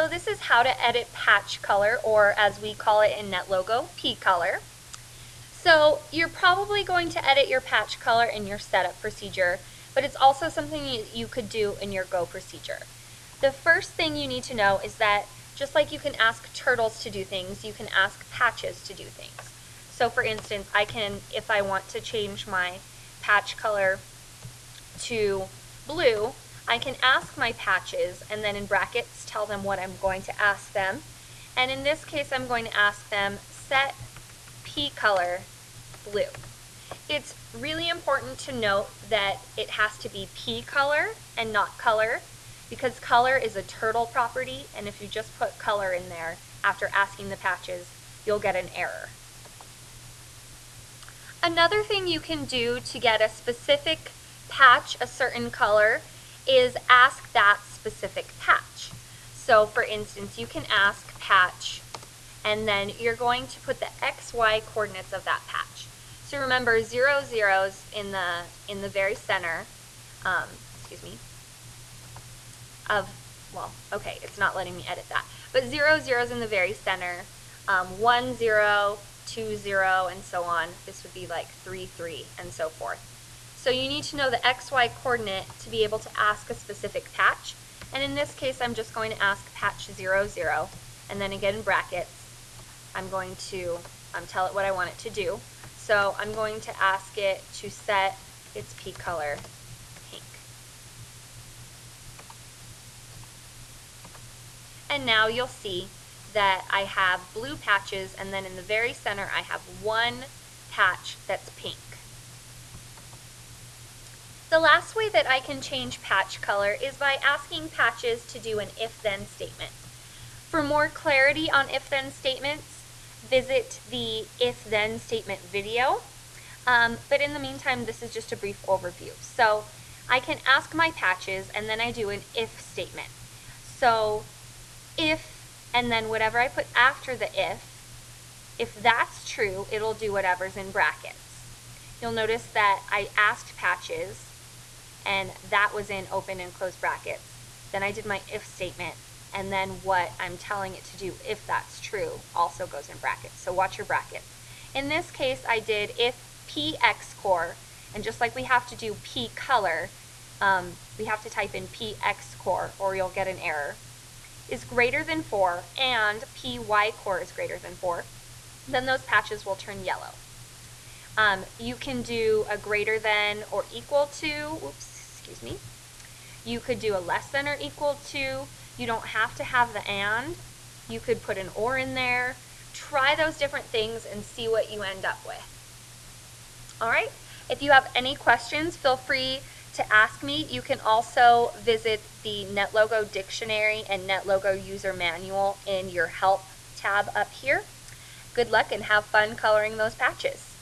So this is how to edit patch color, or as we call it in NetLogo, pcolor. So you're probably going to edit your patch color in your setup procedure, but it's also something you could do in your go procedure. The first thing you need to know is that just like you can ask turtles to do things, you can ask patches to do things. So for instance, I can, if I want to change my patch color to blue, I can ask my patches and then in brackets tell them what I'm going to ask them. And in this case, I'm going to ask them set pcolor blue. It's really important to note that it has to be pcolor and not color, because color is a turtle property, and if you just put color in there after asking the patches, you'll get an error. Another thing you can do to get a specific patch a certain color is ask that specific patch. So for instance, you can ask patch, and then you're going to put the XY coordinates of that patch. So remember, 0, 0's in the very center, okay, it's not letting me edit that, but 0, 0's in the very center, 1, 0, 2, 0, and so on. This would be like 3, 3, and so forth. So you need to know the XY coordinate to be able to ask a specific patch, and in this case I'm just going to ask patch 0, 0, and then again in brackets I'm going to tell it what I want it to do. So I'm going to ask it to set its pcolor pink. And now you'll see that I have blue patches, and then in the very center I have one patch that's pink. The last way that I can change patch color is by asking patches to do an if-then statement. For more clarity on if-then statements, visit the if-then statement video, but in the meantime this is just a brief overview. So I can ask my patches and then I do an if statement. So if, and then whatever I put after the if that's true, it'll do whatever's in brackets. You'll notice that I asked patches and that was in open and closed brackets. Then I did my if statement, and then what I'm telling it to do, if that's true, also goes in brackets. So watch your brackets. In this case, I did if pxcore, and just like we have to do pcolor, we have to type in pxcore or you'll get an error, is greater than 4, and pycore is greater than 4, then those patches will turn yellow. You can do a greater than or equal to, you could do a less than or equal to. You don't have to have the and. You could put an or in there. Try those different things and see what you end up with. Alright, if you have any questions, feel free to ask me. You can also visit the NetLogo dictionary and NetLogo user manual in your help tab up here. Good luck and have fun coloring those patches.